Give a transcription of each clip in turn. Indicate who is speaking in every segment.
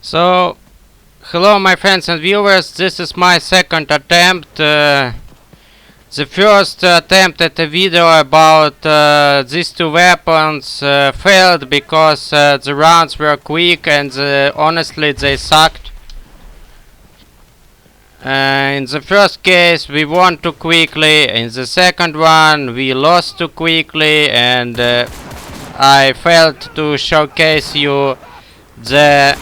Speaker 1: So, hello my friends and viewers, this is my second attempt. The first attempt at a video about these two weapons failed because the rounds were quick and honestly they sucked. In the first case we won too quickly, in the second one we lost too quickly, and I failed to showcase you the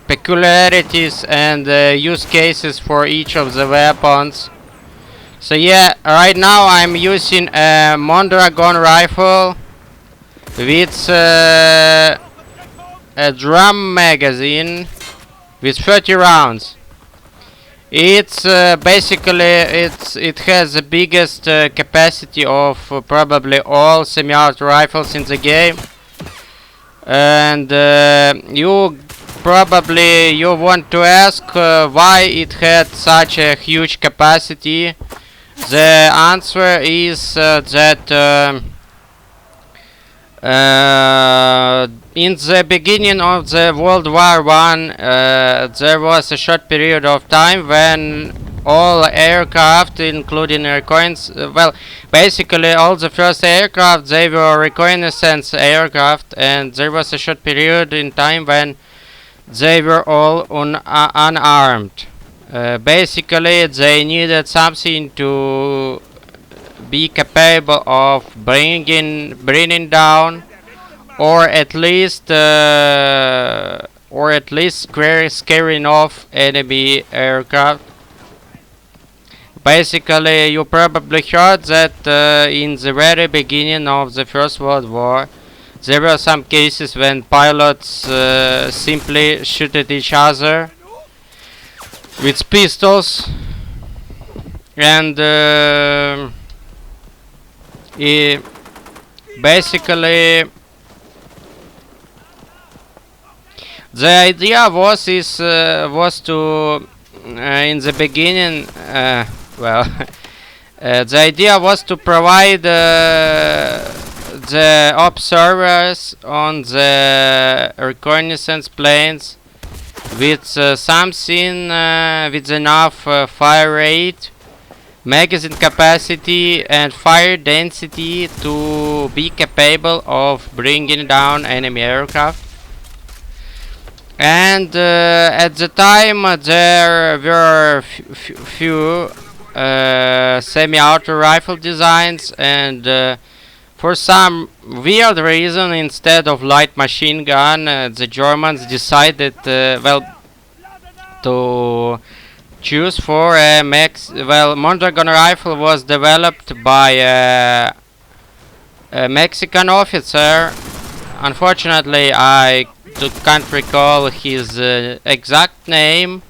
Speaker 1: peculiarities and use cases for each of the weapons. So yeah, right now I'm using a Mondragon rifle with a drum magazine with 30 rounds. It's basically it has the biggest capacity of probably all semi-auto rifles in the game, and you want to ask why it had such a huge capacity. The answer is that in the beginning of the World War I, there was a short period of time when all aircraft, including basically all the first aircraft, they were reconnaissance aircraft, and there was a short period in time when they were all unarmed. Basically, they needed something to be capable of bringing down, or at least scaring off enemy aircraft. Basically, you probably heard that in the very beginning of the First World War, there were some cases when pilots simply shoot at each other with pistols, and basically the idea was to in the beginning the idea was to provide the observers on the reconnaissance planes with something with enough fire rate, magazine capacity and fire density to be capable of bringing down enemy aircraft. And at the time there were few semi-auto rifle designs, and for some weird reason, instead of light machine gun, the Germans decided to choose for a Mondragon rifle was developed by a Mexican officer. Unfortunately, I can't recall his exact name.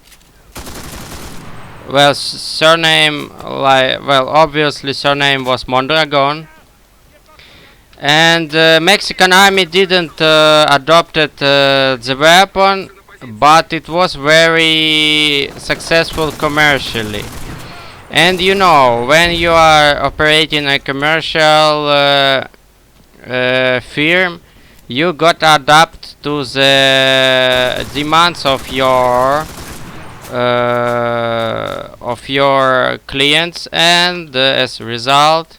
Speaker 1: Surname, obviously surname was Mondragon. And Mexican army didn't adopted the weapon, but it was very successful commercially. And you know, when you are operating a commercial firm, you got to adapt to the demands of your clients, and as a result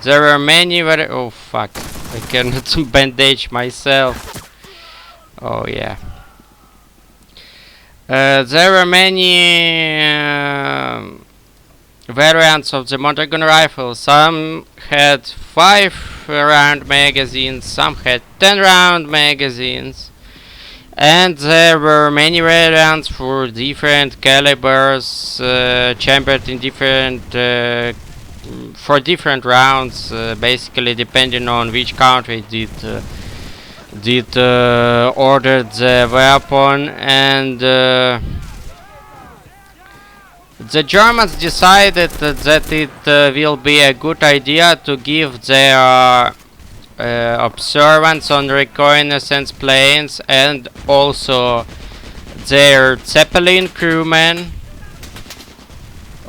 Speaker 1: there were many oh fuck, I cannot bandage myself. Oh yeah. There were many variants of the Mondragon rifle. Some had 5-round magazines, some had 10-round magazines, and there were many variants for different calibers, chambered in different for different rounds, basically depending on which country did order the weapon. And the Germans decided that it will be a good idea to give their observants on reconnaissance planes and also their Zeppelin crewmen,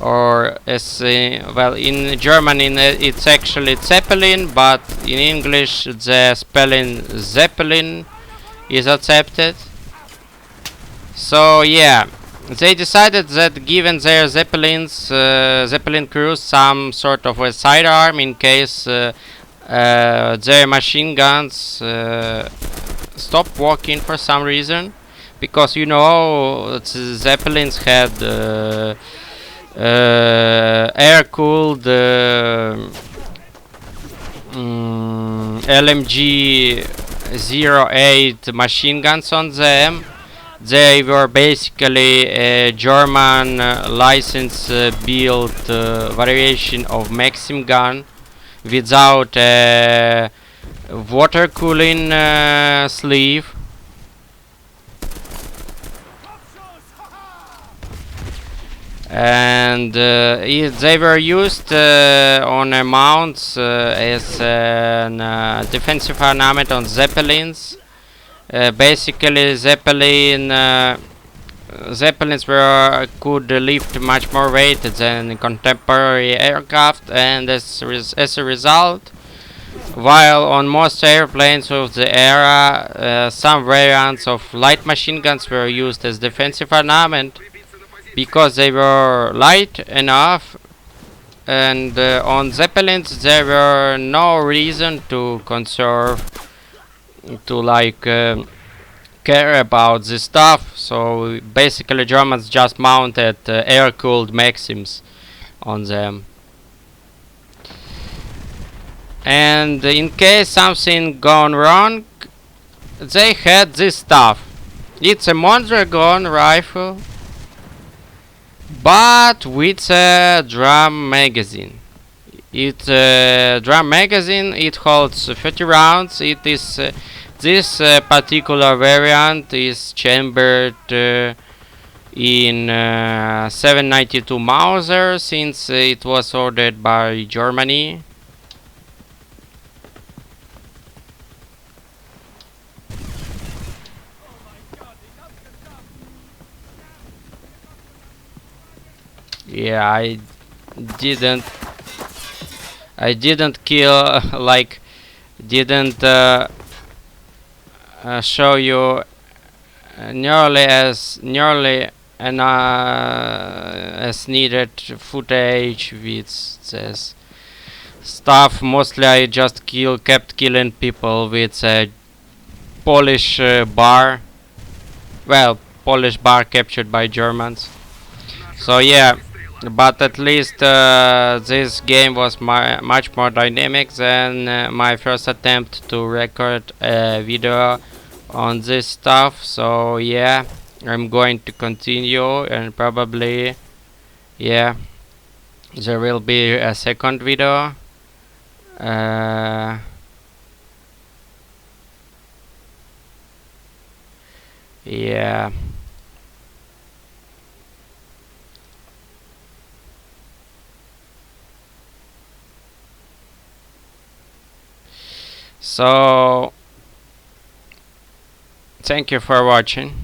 Speaker 1: or as in German it's actually Zeppelin, but in English the spelling Zeppelin is accepted. So yeah, they decided that given their Zeppelin crews some sort of a sidearm in case their machine guns stop working for some reason, because you know Zeppelins had air-cooled LMG 08 machine guns on them. They were basically a German license built variation of Maxim gun without a water cooling sleeve. And they were used on mounts as a defensive ornament on Zeppelins. Basically, Zeppelins could lift much more weight than contemporary aircraft, and as a result, while on most airplanes of the era, some variants of light machine guns were used as defensive ornament because they were light enough, and on Zeppelins there were no reason to conserve, to care about this stuff. So basically Germans just mounted air-cooled Maxims on them. And in case something gone wrong, they had this stuff. It's a Mondragon rifle, but with a drum magazine. It's a drum magazine. It holds 30 rounds. It is this particular variant is chambered in 792 Mauser, since it was ordered by Germany. Yeah, didn't I didn't kill didn't show you nearly as needed footage with this stuff. Mostly I just kept killing people with a Polish bar. Well, Polish bar captured by Germans. So yeah, but at least this game was much more dynamic than my first attempt to record a video on this stuff. So yeah, I'm going to continue, and probably, yeah, there will be a second video. Yeah. So thank you for watching.